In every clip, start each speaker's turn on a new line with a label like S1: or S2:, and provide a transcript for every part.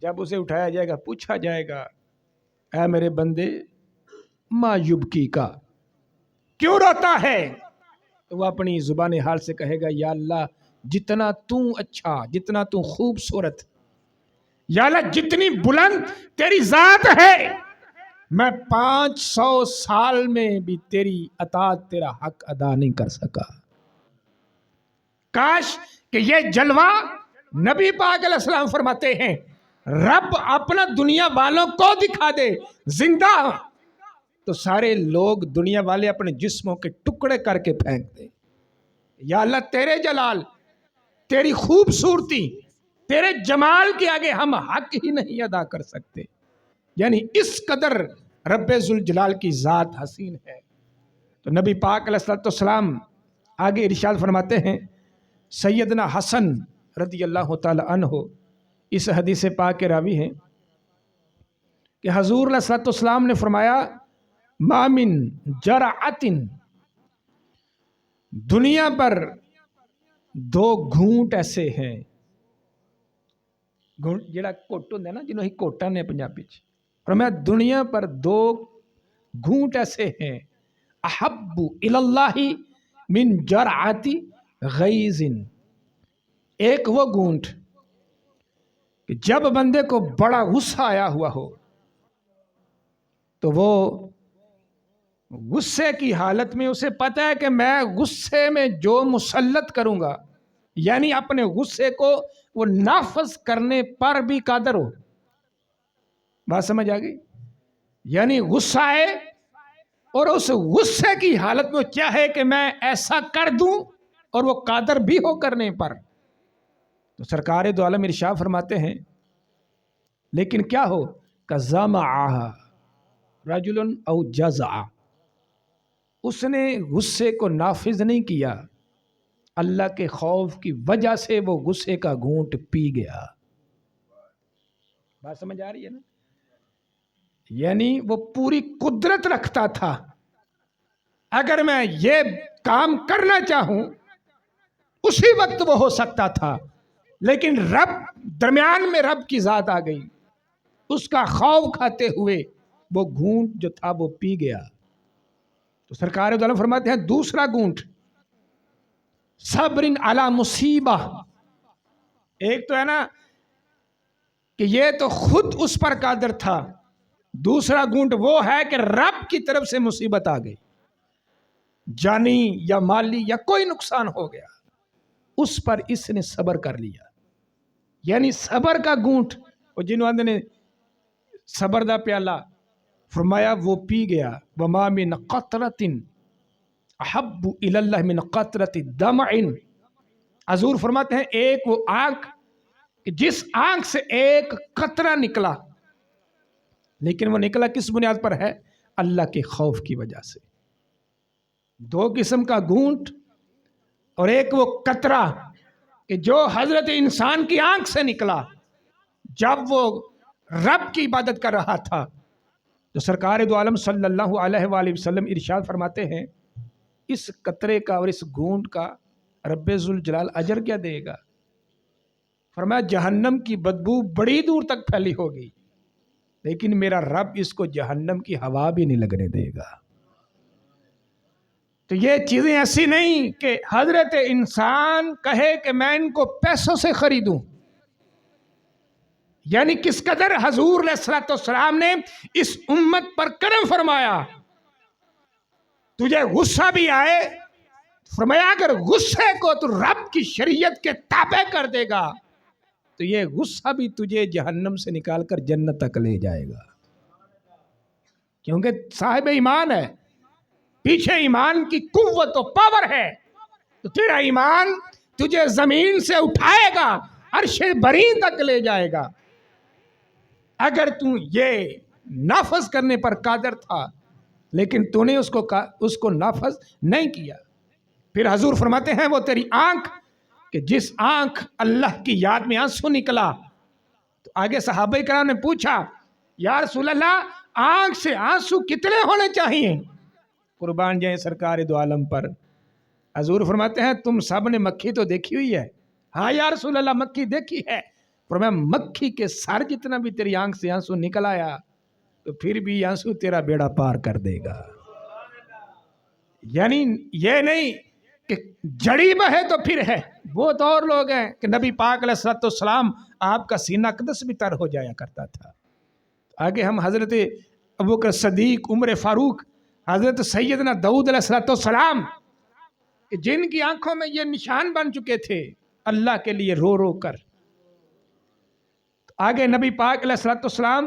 S1: جب اسے اٹھایا جائے گا پوچھا جائے گا اے میرے بندے ما یبکی کا کیوں روتا ہے، تو وہ اپنی زبان حال سے کہے گا یا اللہ جتنا تو اچھا، جتنا تو خوبصورت، یا اللہ جتنی بلند تیری ذات ہے، میں 500 سال میں بھی تیری اطاعت، تیرا حق ادا نہیں کر سکا۔ کاش کہ یہ جلوہ نبی پاک علیہ السلام فرماتے ہیں رب اپنا دنیا والوں کو دکھا دے زندہ، تو سارے لوگ دنیا والے اپنے جسموں کے ٹکڑے کر کے پھینک دیں۔ یا اللہ تیرے جلال، تیری خوبصورتی، تیرے جمال کے آگے ہم حق ہی نہیں ادا کر سکتے۔ یعنی اس قدر رب ذوالجلال کی ذات حسین ہے۔ تو نبی پاک علیہ السلام آگے ارشاد فرماتے ہیں، سیدنا حسن رضی اللہ تعالی عنہ اس حدیث پاک کے راوی ہیں کہ حضور علیہ السلام نے فرمایا ما من جرعۃ، دنیا پر 2 گھونٹ ایسے ہیں، گھونٹ جڑا گھٹ ہوندا نا جنوں ہی گھوٹا نے پنجابی چ، فرمایا دنیا پر 2 گھونٹ ایسے ہیں احب الی اللہ من جرعۃ غیظ، ایک وہ گھونٹ کہ جب بندے کو بڑا غصہ آیا ہوا ہو تو وہ غصے کی حالت میں اسے پتہ ہے کہ میں غصے میں جو مسلط کروں گا، یعنی اپنے غصے کو وہ نافذ کرنے پر بھی قادر ہو۔ بات سمجھ آ گئی؟ یعنی غصہ ہے اور اس غصے کی حالت میں کیا ہے کہ میں ایسا کر دوں اور وہ قادر بھی ہو کرنے پر۔ تو سرکار دو عالم ارشاد فرماتے ہیں لیکن کیا ہو کزمعھا رجل او جزع، اس نے غصے کو نافذ نہیں کیا، اللہ کے خوف کی وجہ سے وہ غصے کا گھونٹ پی گیا۔ بات سمجھ آ رہی ہے نا؟ یعنی وہ پوری قدرت رکھتا تھا، اگر میں یہ کام کرنا چاہوں اسی وقت وہ ہو سکتا تھا، لیکن رب درمیان میں، رب کی ذات آ گئی، اس کا خوف کھاتے ہوئے وہ گھونٹ جو تھا وہ پی گیا۔ تو سرکار دو عالم فرماتے ہیں دوسرا گھونٹ صبر علی مصیبہ، ایک تو ہے نا کہ یہ تو خود اس پر قادر تھا، دوسرا گھونٹ وہ ہے کہ رب کی طرف سے مصیبت آ گئی، جانی یا مالی یا کوئی نقصان ہو گیا، اس پر اس نے صبر کر لیا۔ یعنی صبر کا گھونٹ، اور جنہوں نے صبر دا پیالہ، فرمایا وہ پی گیا۔ وما من قطرۃ احب الی اللہ من قطرۃ دمع، حضور فرماتے ہیں ایک وہ آنکھ کہ جس آنکھ سے ایک قطرہ نکلا، لیکن وہ نکلا کس بنیاد پر ہے؟ اللہ کے خوف کی وجہ سے۔ 2 قسم کا گھونٹ اور ایک وہ قطرہ کہ جو حضرت انسان کی آنکھ سے نکلا جب وہ رب کی عبادت کر رہا تھا۔ تو سرکار دو عالم صلی اللہ علیہ وآلہ وسلم ارشاد فرماتے ہیں اس قطرے کا اور اس گھونٹ کا رب ذوالجلال اجر کیا دے گا؟ فرمایا جہنم کی بدبو بڑی دور تک پھیلی ہوگی، لیکن میرا رب اس کو جہنم کی ہوا بھی نہیں لگنے دے گا۔ تو یہ چیزیں ایسی نہیں کہ حضرت انسان کہے کہ میں ان کو پیسوں سے خریدوں، یعنی کس قدر حضور علیہ السلام نے اس امت پر کرم فرمایا۔ تجھے غصہ بھی آئے، فرمایا اگر غصے کو تو رب کی شریعت کے تابع کر دے گا تو یہ غصہ بھی تجھے جہنم سے نکال کر جنت تک لے جائے گا، کیونکہ صاحب ایمان ہے، پیچھے ایمان کی قوت و پاور ہے، تو تیرا ایمان تجھے زمین سے اٹھائے گا، عرش بری تک لے جائے گا۔ اگر تو یہ نافذ کرنے پر قادر تھا لیکن تو نے اس کو نافذ نہیں کیا۔ پھر حضور فرماتے ہیں وہ تیری آنکھ کہ جس آنکھ اللہ کی یاد میں آنسو نکلا، تو آگے صحابہ کرام نے پوچھا یا رسول اللہ آنکھ سے آنسو کتنے ہونے چاہیے؟ قربان جائیں سرکار دو عالم پر۔ حضور فرماتے ہیں تم سب نے مکھی تو دیکھی ہوئی ہے؟ ہاں یا رسول اللہ مکھی دیکھی ہے۔ فرمایا مکھی کے سر جتنا بھی تیری آنکھ سے آنسو نکل آیا تو پھر بھی آنسو تیرا بیڑا پار کر دے گا. یعنی یہ نہیں کہ جڑی بہے تو پھر ہے. وہ تو اور لوگ ہیں کہ نبی پاک علیہ الصلوۃ والسلام آپ کا سینہ اقدس بھی تر ہو جایا کرتا تھا. آگے ہم حضرت ابوبکر صدیق، عمر فاروق، حضرت سیدنا داؤد علیہ الصلوۃ والسلام کہ جن کی آنکھوں میں یہ نشان بن چکے تھے اللہ کے لیے رو رو کر. آگے نبی پاک علیہ الصلوۃ والسلام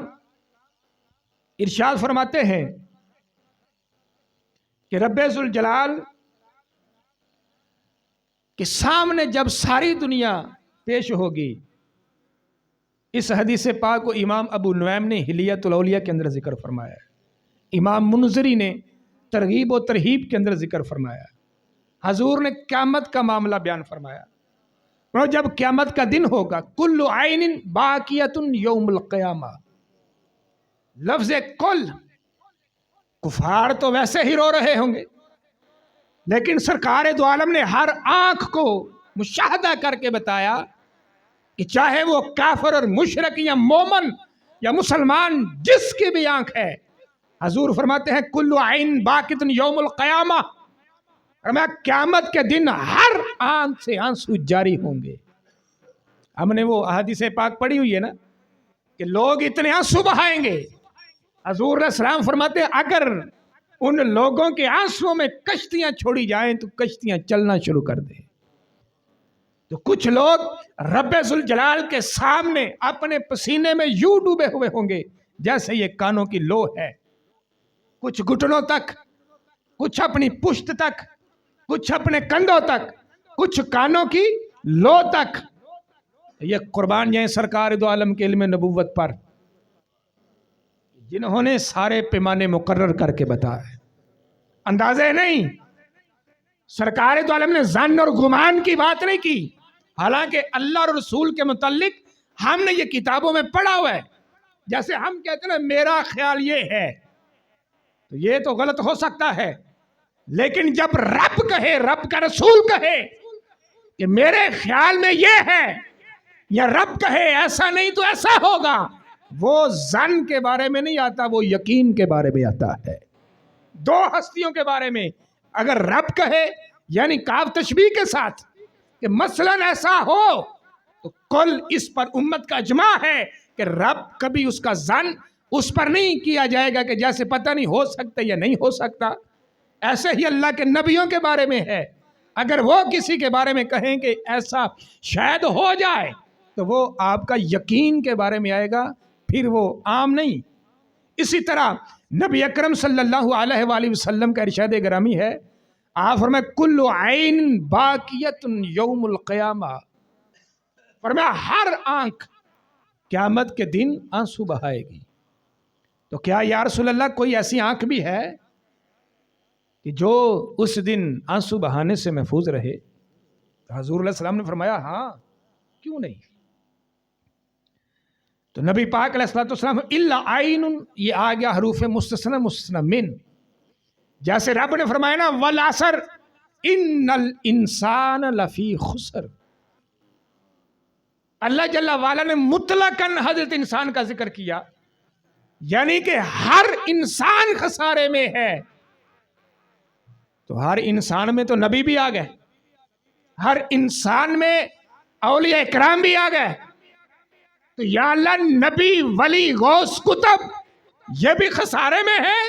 S1: ارشاد فرماتے ہیں کہ رب ذوالجلال کے سامنے جب ساری دنیا پیش ہوگی. اس حدیث پاک کو امام ابو نعیم نے حلیۃ الاولیاء کے اندر ذکر فرمایا ہے. امام منذری نے ترغیب و ترہیب کے اندر ذکر فرمایا. حضور نے قیامت کا معاملہ بیان فرمایا. اور جب قیامت کا دن ہوگا کل عین باقیۃ یوم القیامہ. لفظ کل، کفار تو ویسے ہی رو رہے ہوں گے، لیکن سرکار دو عالم نے ہر آنکھ کو مشاہدہ کر کے بتایا کہ چاہے وہ کافر اور مشرک یا مومن یا مسلمان، جس کی بھی آنکھ ہے، حضور فرماتے ہیں کل عین باقیۃ یوم القیامہ. فرمایا قیامت کے دن ہر آنکھ سے آنسو جاری ہوں گے. ہم نے وہ احادیث پاک پڑھی ہوئی ہے نا کہ لوگ اتنے آنسو بہائیں گے. حضور علیہ السلام فرماتے ہیں اگر ان لوگوں کے آنسوؤں میں کشتیاں چھوڑی جائیں تو کشتیاں چلنا شروع کر دیں. تو کچھ لوگ رب ذوالجلال کے سامنے اپنے پسینے میں یوں ڈوبے ہوئے ہوں گے جیسے یہ کانوں کی لو ہے، کچھ گھٹنوں تک، کچھ اپنی پشت تک، کچھ اپنے کندھوں تک، کچھ کانوں کی لو تک. یہ قربان جائیں سرکار دو عالم کے علم نبوت پر جنہوں نے سارے پیمانے مقرر کر کے بتائے. اندازے نہیں، سرکار دو عالم نے ظن اور گمان کی بات نہیں کی. حالانکہ اللہ اور رسول کے متعلق ہم نے یہ کتابوں میں پڑھا ہوا ہے. جیسے ہم کہتے ہیں میرا خیال یہ ہے، تو یہ تو غلط ہو سکتا ہے، لیکن جب رب کہے، رب کا رسول کہے کہ میرے خیال میں یہ ہے، یا رب کہے ایسا نہیں تو ایسا ہوگا، وہ ظن کے بارے میں نہیں آتا، وہ یقین کے بارے میں آتا ہے. دو ہستیوں کے بارے میں اگر رب کہے یعنی کاف تشبیہ کے ساتھ کہ مثلا ایسا ہو، تو کل اس پر امت کا اجماع ہے کہ رب کبھی اس کا ظن اس پر نہیں کیا جائے گا کہ جیسے پتہ نہیں ہو سکتا یا نہیں ہو سکتا. ایسے ہی اللہ کے نبیوں کے بارے میں ہے، اگر وہ کسی کے بارے میں کہیں کہ ایسا شاید ہو جائے تو وہ آپ کا یقین کے بارے میں آئے گا، پھر وہ عام نہیں. اسی طرح نبی اکرم صلی اللہ علیہ وآلہ وسلم کا ارشاد گرامی ہے، آپ فرمائے کل عین باقیۃ یوم القیامہ. فرمایا ہر آنکھ قیامت کے دن آنسو بہائے گی. تو کیا یا رسول اللہ کوئی ایسی آنکھ بھی ہے کہ جو اس دن آنسو بہانے سے محفوظ رہے؟ حضور علیہ السلام نے فرمایا ہاں، کیوں نہیں. تو نبی پاک علیہ السلام الا عین، یہ آ گیا حروف مستثنی مستثنی من. جیسے رب نے فرمایا نا والعصر ان الانسان لفی خسر، اللہ جل وعلا نے مطلقاً حضرت انسان کا ذکر کیا، یعنی کہ ہر انسان خسارے میں ہے. تو ہر انسان میں تو نبی بھی آ گئے، ہر انسان میں اولیاء اکرام بھی آ گئے. تو یا اللہ نبی، ولی، غوث، کتب یہ بھی خسارے میں ہے.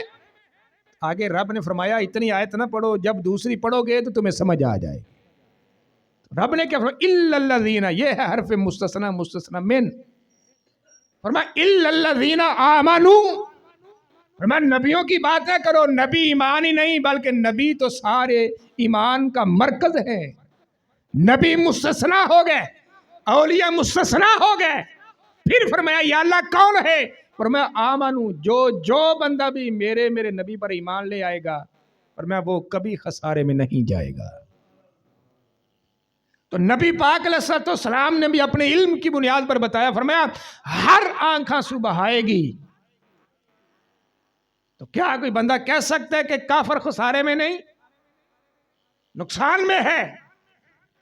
S1: آگے رب نے فرمایا اتنی آیت نہ پڑھو، جب دوسری پڑھو گے تو تمہیں سمجھ آ جائے. رب نے کیا فرمایا الا الذین، یہ ہے حرف مستثنی مستثنی من. فرمایا الا الذین آمنوا، فرمایا نبیوں کی باتیں کرو. نبی ایمان ہی نہیں بلکہ نبی تو سارے ایمان کا مرکز ہے. نبی مستثنی ہو گئے، اولیاء مستثنی ہو گئے. پھر فرمایا یا اللہ کون ہے؟ فرمایا آمنو، جو بندہ بھی میرے نبی پر ایمان لے آئے گا، فرمایا وہ کبھی خسارے میں نہیں جائے گا. تو نبی پاک علیہ السلام نے بھی اپنے علم کی بنیاد پر بتایا، فرمایا ہر آنکھ آنسو بہائے گی. تو کیا کوئی بندہ کہہ سکتا ہے کہ کافر خسارے میں نہیں؟ نقصان میں ہے،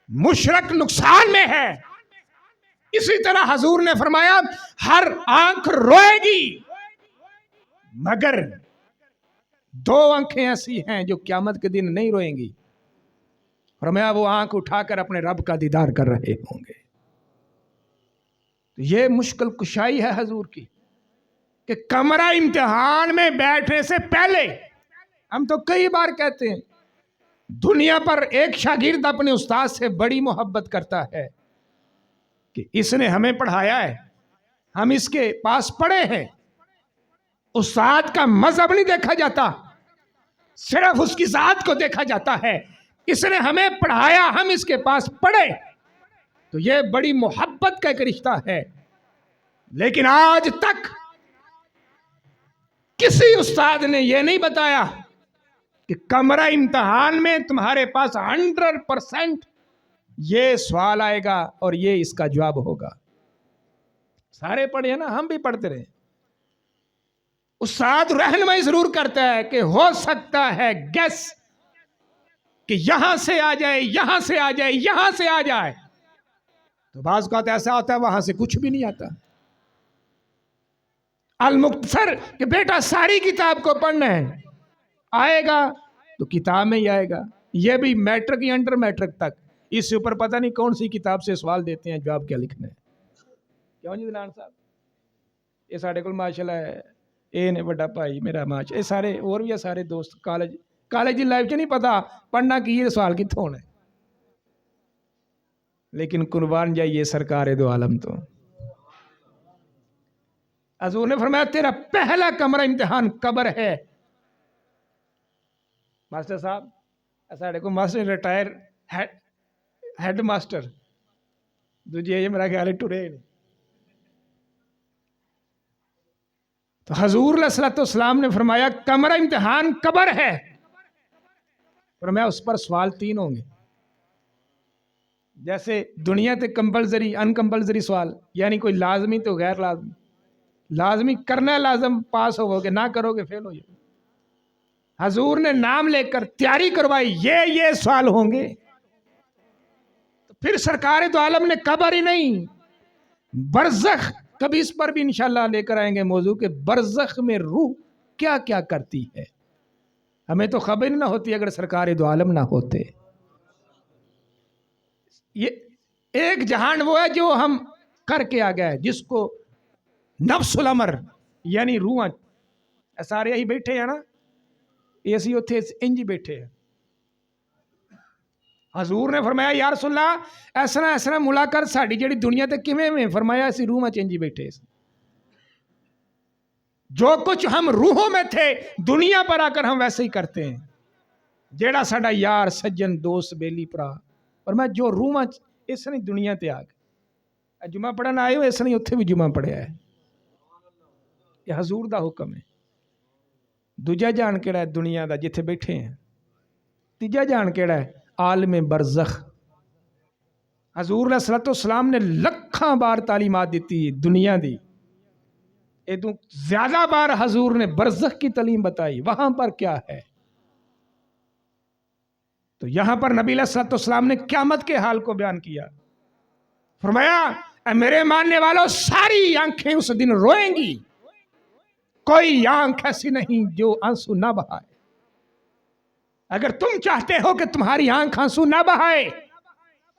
S1: مشرک نقصان میں ہے. اسی طرح حضور نے فرمایا ہر آنکھ روئے گی مگر دو آنکھیں ایسی ہیں جو قیامت کے دن نہیں روئیں گی. فرمایا وہ آنکھ اٹھا کر اپنے رب کا دیدار کر رہے ہوں گے. یہ مشکل کشائی ہے حضور کی کہ کمرہ امتحان میں بیٹھنے سے پہلے ہم تو کئی بار کہتے ہیں دنیا پر ایک شاگرد اپنے استاد سے بڑی محبت کرتا ہے کہ اس نے ہمیں پڑھایا ہے, ہم اس کے پاس پڑھے ہیں. استاد کا مذہب نہیں دیکھا جاتا, صرف اس کی ذات کو دیکھا جاتا ہے. اس نے ہمیں پڑھایا, ہم اس کے پاس پڑھے, تو یہ بڑی محبت کا ایک رشتہ ہے. لیکن آج تک کسی استاد نے یہ نہیں بتایا کہ کمرہ امتحان میں تمہارے پاس 100% یہ سوال آئے گا اور یہ اس کا جواب ہوگا. سارے پڑھے ہیں نا, ہم بھی پڑھتے رہے. استاد رہنمائی ضرور کرتا ہے کہ ہو سکتا ہے گیس کہ یہاں سے آ جائے, یہاں سے آ جائے, یہاں سے آ جائے. تو بعض کا ایسا ہوتا ہے وہاں سے کچھ بھی نہیں آتا. المختصر کہ بیٹا ساری کتاب کو پڑھنا ہے, آئے گا تو کتاب میں ہی آئے گا. یہ بھی میٹرک یا انٹر میٹرک تک, اس سے اوپر پتہ نہیں کون سی کتاب سے سوال دیتے ہیں, جواب کیا لکھنا ہے. کیوں جی دلان صاحب, یہ ساڑھے کو ماشاءاللہ ہے, اے نے بڑا بھائی میرا ماشاء, یہ سارے اور بھی ہے سارے دوست کالج لائف چ نہیں پتا پڑھنا کی یہ سوال کتوں ہونا ہے. لیکن قربان جائیے سرکار دو عالم تو حضور نے فرمایا تیرا پہلا کمرہ امتحان قبر ہے. ماسٹر صاحب ساڑھے کو ماسٹر ریٹائر ہیڈ ماسٹر دوجے یہ میرا خیال ہے ٹورے. تو حضور علیہ الصلوۃ والسلام نے فرمایا کمرہ امتحان قبر ہے. فرمایا اس پر سوال 3 ہوں گے. جیسے دنیا تے کمپلسری ان کمپلسری سوال, یعنی کوئی لازمی تو غیر لازمی. لازمی کرنا ہے, لازم پاس ہوگو گے, نہ کرو گے فیل ہو جائے. حضور نے نام لے کر تیاری کروائی, یہ سوال ہوں گے. تو پھر سرکار دو عالم نے قبر ہی نہیں برزخ, کبھی اس پر بھی انشاءاللہ لے کر آئیں گے موضوع کہ برزخ میں روح کیا کیا کرتی ہے. ہمیں تو خبر نہ ہوتی اگر سرکار دو عالم نہ ہوتے. یہ ایک جہان وہ ہے جو ہم کر کے آ گئے, جس کو نفس الامر یعنی روح, سارے یہی بیٹھے ہیں نا, ایسی اتھے انج بیٹھے ہیں. حضور نے فرمایا یا رسول اللہ ایسا ملاقات ساڑی جڑی دنیا تے کیویں میں, فرمایا ایسی روح میں چنجی بیٹھے. جو کچھ ہم روحوں میں تھے دنیا پر آ کر ہم ویسے ہی کرتے ہیں. جیڑا ساڈا یار سجن دوست بیلی پرا, اور میں جو روح میں اس نے دنیا تے آ گئے. جمعہ پڑھن آئے ہو, اس نے اتھے بھی جمعہ پڑھیا ہے. یہ حضور دا حکم ہے. دوجا جان کیڑا ہے دنیا دا جتھے بیٹھے ہیں. تیجا جان کیڑا ہے عالم برزخ. حضور علیہ الصلوۃ والسلام نے لکھاں بار تعلیمات دیتی دنیا دی, ایدوں زیادہ بار حضور نے برزخ کی تعلیم بتائی وہاں پر کیا ہے. تو یہاں پر نبی علیہ الصلوۃ والسلام نے قیامت کے حال کو بیان کیا. فرمایا اے میرے ماننے والوں ساری آنکھیں اس دن روئیں گی, کوئی آنکھ ایسی نہیں جو آنسو نہ بہائے. اگر تم چاہتے ہو کہ تمہاری آنکھ آنسو نہ بہائے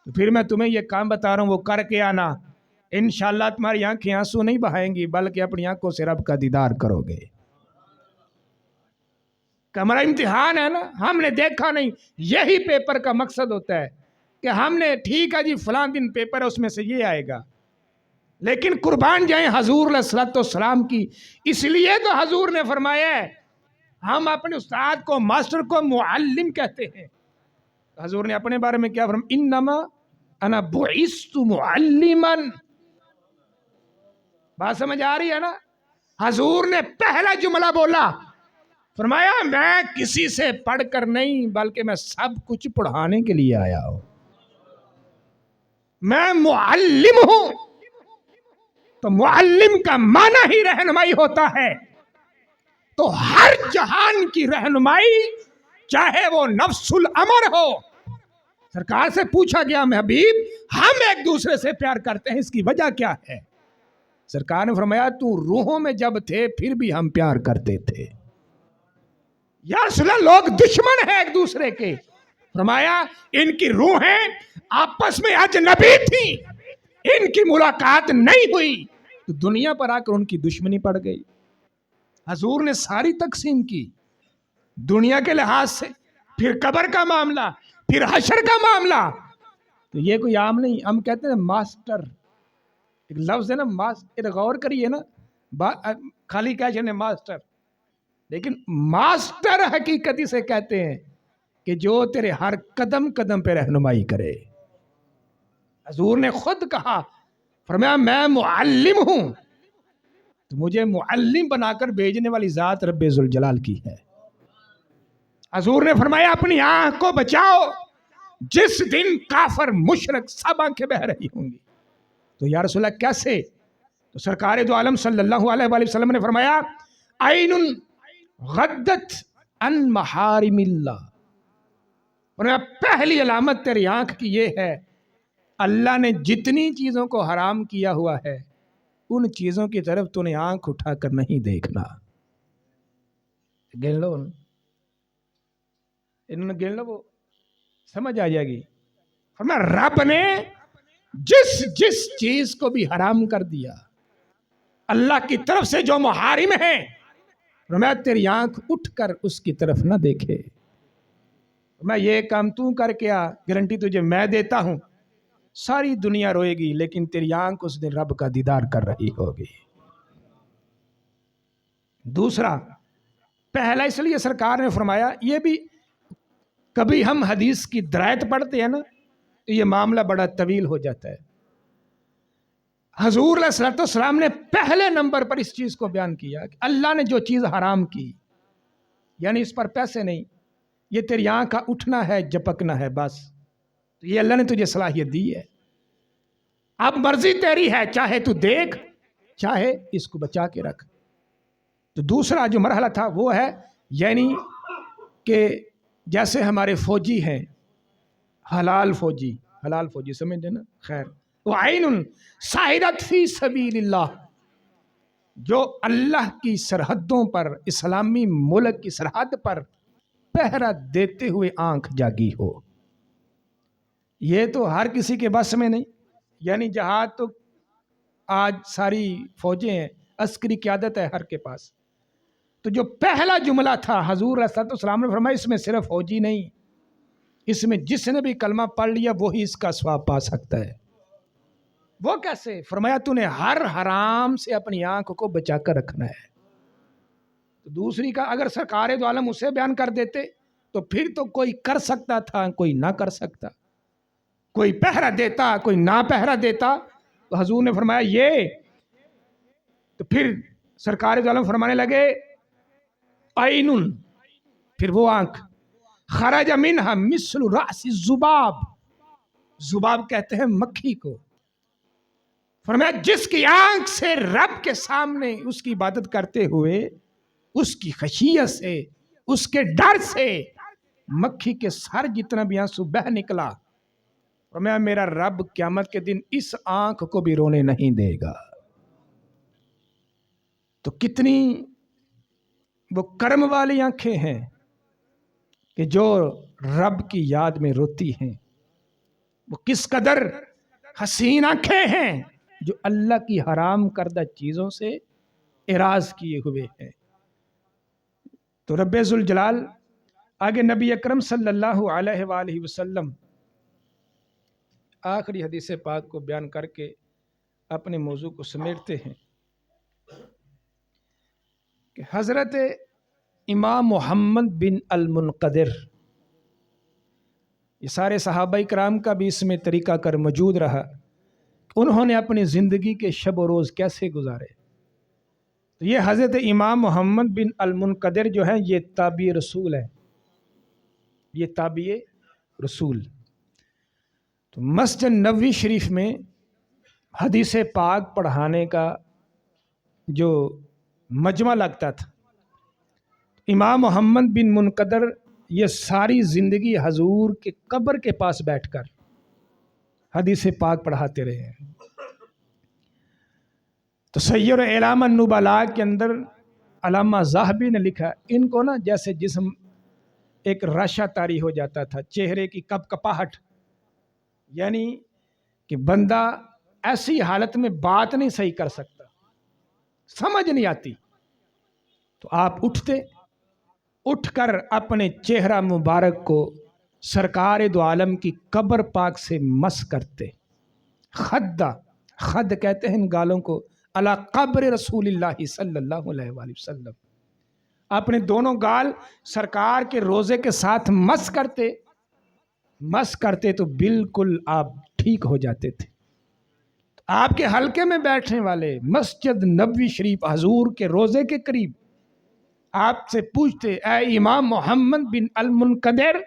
S1: تو پھر میں تمہیں یہ کام بتا رہا ہوں وہ کر کے آنا. انشاءاللہ تمہاری آنکھیں آنسو نہیں بہائیں گی بلکہ اپنی آنکھوں سے رب کا دیدار کرو گے. کمرہ امتحان ہے نا, ہم نے دیکھا نہیں. یہی پیپر کا مقصد ہوتا ہے کہ ہم نے ٹھیک ہے جی فلاں دن پیپر ہے اس میں سے یہ آئے گا, لیکن قربان جائیں حضور علیہ الصلوۃ والسلام کی. اس لیے تو حضور نے فرمایا ہے ہم اپنے استاد کو ماسٹر کو معلم کہتے ہیں. حضور نے اپنے بارے میں کیا فرمایا, انما انا بعثت معلما. بات سمجھ آ رہی ہے نا. حضور نے پہلا جملہ بولا, فرمایا میں کسی سے پڑھ کر نہیں بلکہ میں سب کچھ پڑھانے کے لیے آیا ہوں. میں معلم ہوں. تو معلم کا معنی ہی رہنمائی ہوتا ہے. تو ہر جہان کی رہنمائی چاہے وہ نفس الامر ہو, سرکار سے پوچھا گیا میں حبیب ہم ایک دوسرے سے پیار کرتے ہیں اس کی وجہ کیا ہے؟ سرکار نے فرمایا تو روحوں میں جب تھے پھر بھی ہم پیار کرتے تھے۔ یا رسول اللہ لوگ دشمن ہیں ایک دوسرے کے، فرمایا ان کی روحیں آپس میں اجنبی تھیں، ان کی ملاقات نہیں ہوئی تو دنیا پر آ کر ان کی دشمنی پڑ گئی۔ حضور نے ساری تقسیم کی دنیا کے لحاظ سے، پھر قبر کا معاملہ، پھر حشر کا معاملہ۔ تو یہ کوئی عام نہیں، ہم کہتے ہیں ماسٹر، ایک لفظ ہے نا ماسٹر، غور کریے نا، خالی کیا چاہتے ہیں ماسٹر، لیکن ماسٹر حقیقت سے کہتے ہیں کہ جو تیرے ہر قدم قدم پہ رہنمائی کرے۔ حضور نے خود کہا، فرمایا میں معلم ہوں، تو مجھے معلم بنا کر بھیجنے والی ذات رب ذوالجلال کی ہے۔ حضور نے فرمایا اپنی آنکھ کو بچاؤ، جس دن کافر مشرک سب آنکھیں بہ رہی ہوں گی۔ تو یا رسول اللہ کیسے؟ تو سرکار دو عالم صلی اللہ علیہ وآلہ وسلم نے فرمایا عین غدت عن محارم اللہ، فرمایا پہلی علامت تیری آنکھ کی یہ ہے اللہ نے جتنی چیزوں کو حرام کیا ہوا ہے ان چیزوں کی طرف تو نے آنکھ اٹھا کر نہیں دیکھنا۔ گن لو انہوں نے گن لو، وہ سمجھ آ جائے گی۔ فرمایا رب نے جس چیز کو بھی حرام کر دیا اللہ کی طرف سے جو محارم ہیں، فرمایا تیری آنکھ اٹھ کر اس کی طرف نہ دیکھے۔ میں یہ کام تو کر کے آ، گارنٹی تجھے میں دیتا ہوں ساری دنیا روئے گی لیکن تیری آنکھ اس دن رب کا دیدار کر رہی ہوگی۔ دوسرا، پہلا اس لیے سرکار نے فرمایا، یہ بھی کبھی ہم حدیث کی درایت پڑھتے ہیں نا تو یہ معاملہ بڑا طویل ہو جاتا ہے۔ حضور علیہ السلام نے پہلے نمبر پر اس چیز کو بیان کیا کہ اللہ نے جو چیز حرام کی، یعنی اس پر پیسے نہیں، یہ تیری آنکھ کا اٹھنا ہے جھپکنا ہے بس، تو یہ اللہ نے تجھے صلاحیت دی ہے، اب مرضی تیری ہے، چاہے تو دیکھ چاہے اس کو بچا کے رکھ۔ تو دوسرا جو مرحلہ تھا وہ ہے یعنی کہ جیسے ہمارے فوجی ہیں، حلال فوجی سمجھتے نا، خیر وعین سائرت فی سبیل اللہ، جو اللہ کی سرحدوں پر، اسلامی ملک کی سرحد پر پہرا دیتے ہوئے آنکھ جاگی ہو۔ یہ تو ہر کسی کے بس میں نہیں، یعنی جہاد تو آج ساری فوجیں ہیں، عسکری قیادت ہے ہر کے پاس۔ تو جو پہلا جملہ تھا حضور علیہ السلام نے فرمایا اس میں صرف فوجی نہیں، اس میں جس نے بھی کلمہ پڑھ لیا وہی اس کا ثواب پا سکتا ہے۔ وہ کیسے؟ فرمایا تو نے ہر حرام سے اپنی آنکھ کو بچا کر رکھنا ہے۔ تو دوسری کا اگر سرکار دو عالم اسے بیان کر دیتے تو پھر تو کوئی کر سکتا تھا کوئی نہ کر سکتا، کوئی پہرا دیتا کوئی نہ پہرا دیتا۔ تو حضور نے فرمایا یہ، تو پھر سرکار دو عالم فرمانے لگے عین، پھر وہ آنکھ خرج منہا مثل رأس الذباب، ذباب کہتے ہیں مکھی کو، فرمایا جس کی آنکھ سے رب کے سامنے اس کی عبادت کرتے ہوئے اس کی خشیت سے، اس کے ڈر سے مکھی کے سر جتنا بھی آنسو بہ نکلا، فرمایا میرا رب قیامت کے دن اس آنکھ کو بھی رونے نہیں دے گا۔ تو کتنی وہ کرم والی آنکھیں ہیں کہ جو رب کی یاد میں روتی ہیں، وہ کس قدر حسین آنکھیں ہیں جو اللہ کی حرام کردہ چیزوں سے اعراض کیے ہوئے ہیں۔ تو رب ذوالجلال آگے نبی اکرم صلی اللہ علیہ وآلہ وسلم آخری حدیث پاک کو بیان کر کے اپنے موضوع کو سمیٹتے ہیں کہ حضرت امام محمد بن المنقدر، یہ سارے صحابہ کرام کا بھی اس میں طریقہ کر موجود رہا، انہوں نے اپنی زندگی کے شب و روز کیسے گزارے۔ تو یہ حضرت امام محمد بن المنقدر جو ہیں یہ تابعی رسول ہیں، یہ تابعی رسول۔ تو مسجد نبوی شریف میں حدیث پاک پڑھانے کا جو مجمع لگتا تھا، امام محمد بن منقدر یہ ساری زندگی حضور کے قبر کے پاس بیٹھ کر حدیث پاک پڑھاتے رہے ہیں۔ تو سیر اعلام النبلاء کے اندر علامہ ذہبی نے لکھا، ان کو نا جیسے جسم ایک رشا طاری ہو جاتا تھا، چہرے کی کپ کپاہٹ، یعنی کہ بندہ ایسی حالت میں بات نہیں صحیح کر سکتا، سمجھ نہیں آتی، تو آپ اٹھ کر اپنے چہرہ مبارک کو سرکار دو عالم کی قبر پاک سے مس کرتے، خد کہتے ہیں ان گالوں کو، علی قبر رسول اللہ صلی اللہ علیہ وآلہ وسلم، اپنے دونوں گال سرکار کے روزے کے ساتھ مس کرتے تو بالکل آپ ٹھیک ہو جاتے تھے۔ آپ کے حلقے میں بیٹھنے والے مسجد نبوی شریف حضور کے روزے کے قریب آپ سے پوچھتے، اے امام محمد بن المنقدر،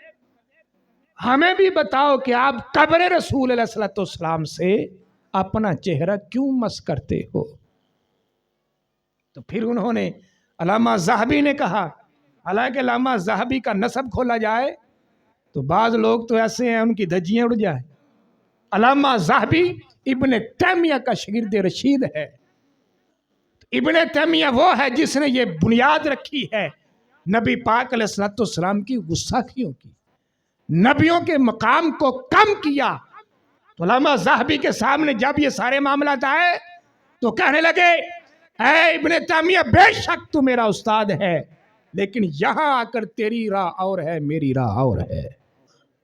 S1: ہمیں بھی بتاؤ کہ آپ قبر رسول علیہ الصلوۃ والسلام سے اپنا چہرہ کیوں مس کرتے ہو؟ تو پھر انہوں نے، علامہ ذہبی نے کہا، حالانکہ علامہ ذہبی کا نسب کھولا جائے تو بعض لوگ تو ایسے ہیں ان کی دھجیاں اڑ جائیں۔ علامہ ذہبی ابن تیمیہ کا شاگرد رشید ہے۔ ابن تیمیہ وہ ہے جس نے یہ بنیاد رکھی ہے نبی پاک علیہ الصلوۃ والسلام کی گستاخیوں کی، نبیوں کے مقام کو کم کیا۔ تو علامہ ذہبی کے سامنے جب یہ سارے معاملات آئے تو کہنے لگے، اے ابن تیمیہ، بے شک تو میرا استاد ہے، لیکن یہاں آ کر تیری راہ اور ہے، میری راہ اور ہے۔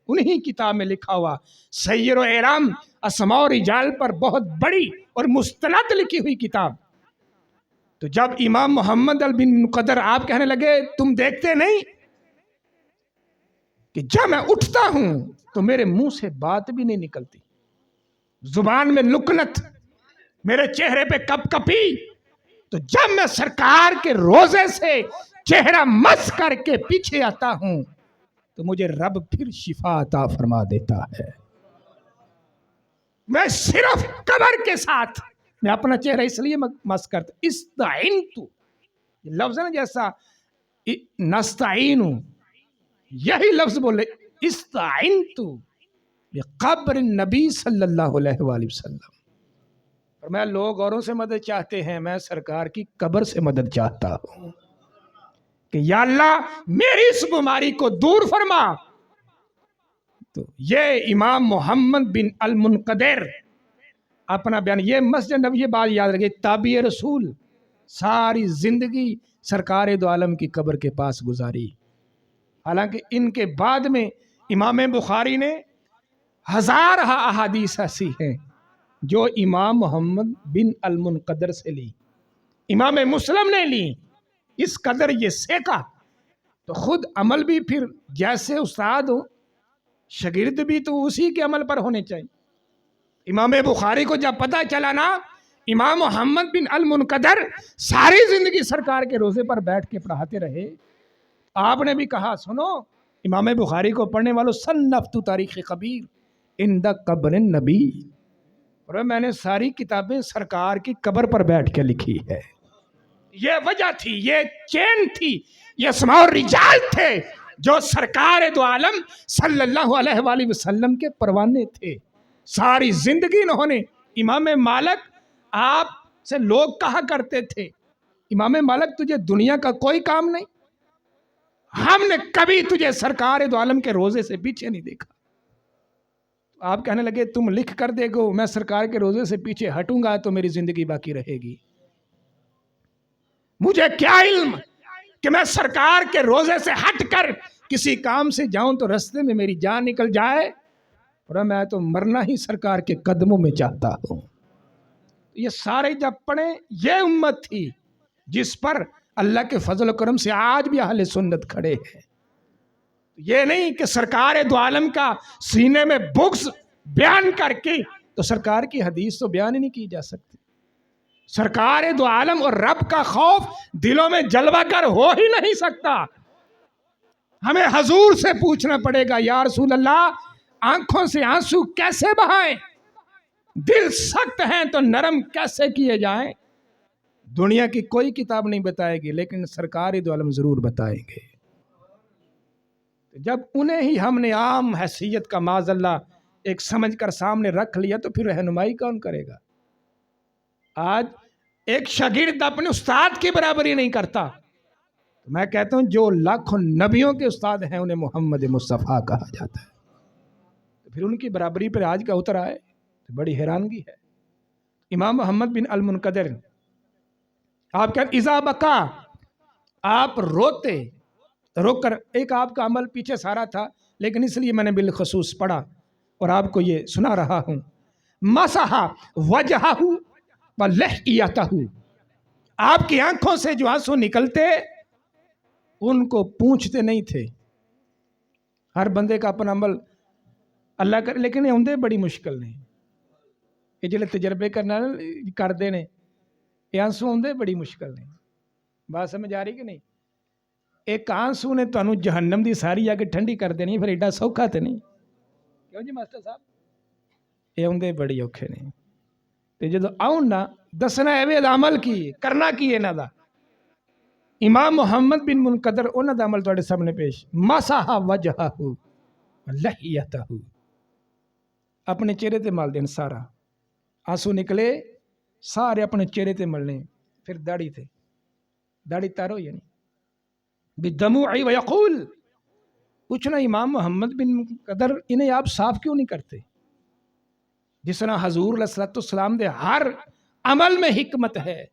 S1: انہی کتاب میں لکھا ہوا سیر و اعلام اسماء و رجال پر بہت بڑی اور مستند لکھی ہوئی کتاب۔ تو جب امام محمد بن منقدر آپ کہنے لگے، تم دیکھتے نہیں کہ جب میں اٹھتا ہوں تو میرے منہ سے بات بھی نہیں نکلتی، زبان میں لکنت، میرے چہرے پہ کپ کپی، تو جب میں سرکار کے روزے سے چہرہ مس کر کے پیچھے آتا ہوں تو مجھے رب پھر شفا عطا فرما دیتا ہے۔ میں صرف قبر کے ساتھ میں اپنا چہرہ اس لیے مس کرتا، استعینتو، لفظ ہے نا جیسا نستعین، یہی لفظ بولے، استعینتو بقبر النبی صلی اللہ علیہ وآلہ وسلم۔ اور میں لوگ اوروں سے مدد چاہتے ہیں، میں سرکار کی قبر سے مدد چاہتا ہوں کہ یا اللہ میری اس بیماری کو دور فرما۔ تو یہ امام محمد بن المنقدر اپنا بیان، یہ مسجد نبی، یہ بات یاد رکھے، تابع رسول ساری زندگی سرکار دو عالم کی قبر کے پاس گزاری۔ حالانکہ ان کے بعد میں امام بخاری نے ہزارہ احادیث ایسی ہیں جو امام محمد بن المنقدر سے لی، امام مسلم نے لی، اس قدر یہ سیکا۔ تو خود عمل بھی پھر جیسے استاد ہو، شاگرد بھی تو اسی کے عمل پر ہونے چاہیے۔ امام بخاری کو جب پتہ چلا نا امام محمد بن المنقدر ساری زندگی سرکار کے روزے پر بیٹھ کے پڑھاتے رہے، آپ نے بھی کہا، سنو امام بخاری کو پڑھنے والوں، صنفت تاریخ کبیر عند قبر النبی، اور میں نے ساری کتابیں سرکار کی قبر پر بیٹھ کے لکھی ہے۔ یہ وجہ تھی، یہ چین تھی، یہ اسماء و رجال تھے جو سرکار دو عالم صلی اللہ علیہ وآلہ وسلم کے پروانے تھے۔ ساری زندگی انہوں نے، امام مالک، آپ سے لوگ کہا کرتے تھے، امام مالک تجھے دنیا کا کوئی کام نہیں، ہم نے کبھی تجھے سرکار دو عالم کے روزے سے پیچھے نہیں دیکھا۔ آپ کہنے لگے تم لکھ کر دے گو، میں سرکار کے روزے سے پیچھے ہٹوں گا تو میری زندگی باقی رہے گی، مجھے کیا علم کہ میں سرکار کے روزے سے ہٹ کر کسی کام سے جاؤں تو رستے میں میری جان نکل جائے، اور میں تو مرنا ہی سرکار کے قدموں میں چاہتا ہوں۔ یہ سارے جب پڑھیں، یہ امت تھی جس پر اللہ کے فضل و کرم سے آج بھی اہل سنت کھڑے ہیں۔ یہ نہیں کہ سرکار دو عالم کا سینے میں بغض بیان کر کے تو سرکار کی حدیث تو بیان ہی نہیں کی جا سکتی۔ سرکار دو عالم اور رب کا خوف دلوں میں جلوہ گر ہو ہی نہیں سکتا۔ ہمیں حضور سے پوچھنا پڑے گا، یا رسول اللہ آنکھوں سے آنسو کیسے بہائیں، دل سخت ہیں تو نرم کیسے کیے جائیں؟ دنیا کی کوئی کتاب نہیں بتائے گی، لیکن سرکار دو عالم ضرور بتائیں گے۔ جب انہیں ہی ہم نے عام حیثیت کا معاذ اللہ ایک سمجھ کر سامنے رکھ لیا تو پھر رہنمائی کون کرے گا؟ آج ایک شاگرد اپنے استاد کی برابری نہیں کرتا، میں کہتا ہوں جو لاکھوں نبیوں کے استاد ہیں انہیں محمد مصطفیٰ کہا جاتا ہے، تو پھر ان کی برابری پر آج کا اتر آئے تو بڑی حیرانگی ہے۔ امام محمد بن المنقدر آپ کہتے اذا بکا، آپ روتے، رو کر، ایک آپ کا عمل پیچھے سارا تھا لیکن اس لیے میں نے بالخصوص پڑھا اور آپ کو یہ سنا رہا ہوں۔ مسح وجہہ ولحیتہ، آپ کی آنکھوں سے جو آنسو نکلتے ان کو پوچھتے نہیں تھے۔ ہر بندے کا اپنا عمل اللہ کر، لیکن یہ ہوندے بڑی مشکل نہیں، یہ جلے تجربے کرنا کر دینے، یہ آنسو ہوندے بڑی مشکل نہیں۔ بات سمجھ آ رہی کہ نہیں؟ ایک آنسو نے تانوں جہنم دی ساری آ کے ٹھنڈی کر دینی، پھر ایڈا سوکھا تے نہیں، کیوں جی ماسٹر صاحب؟ یہ ہوندے بڑی اوکھے نہیں، تے جدو آؤں نا دسنا ہے وے عمل کی کرنا کی انہاں دا۔ امام محمد بن منقدر انہاں دا عمل تواڈے سامنے پیش، مسح وجہہ لحیتہ، اپنے چہرے تے مال دین، سارا آنسو نکلے سارے اپنے چہرے تے ملنے، پھر داڑھی تے، داڑھی تارو یعنی بدموعی ویقول، پوچھنا امام محمد بن منقدر انہیں آپ صاف کیوں نہیں کرتے؟ جس طرح حضور علیہ السلام دے ہر عمل میں حکمت ہے۔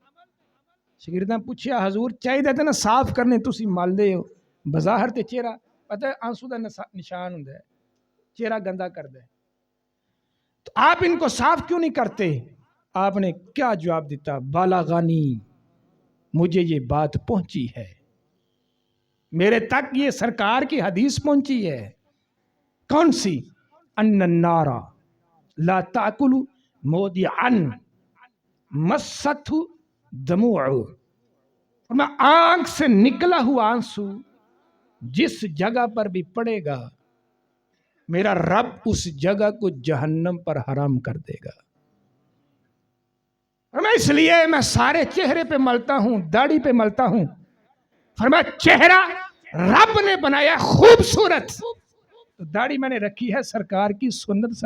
S1: شاگرداں پوچھیا حضور چاہیے تھا نا صاف کرنے، تسی مال دے ہو بظاہر تے چہرہ، پتہ ہے آنسو دا نشان ہوندا ہے، چہرہ گندا کردا ہے، تو آپ ان کو صاف کیوں نہیں کرتے؟ آپ نے کیا جواب دیتا؟ بالغانی، مجھے یہ بات پہنچی ہے، میرے تک یہ سرکار کی حدیث پہنچی ہے۔ کون سی؟ ان النار لا تاکل موضعا مست دموع، میں آنکھ سے نکلا ہوا آنسو جس جگہ پر بھی پڑے گا میرا رب اس جگہ کو جہنم پر حرام کر دے گا، فرمایا اس لیے میں سارے چہرے پہ ملتا ہوں، داڑھی پہ ملتا ہوں۔ فرمایا چہرہ رب نے بنایا خوبصورت، تو داڑھی میں نے رکھی ہے سرکار کی سنت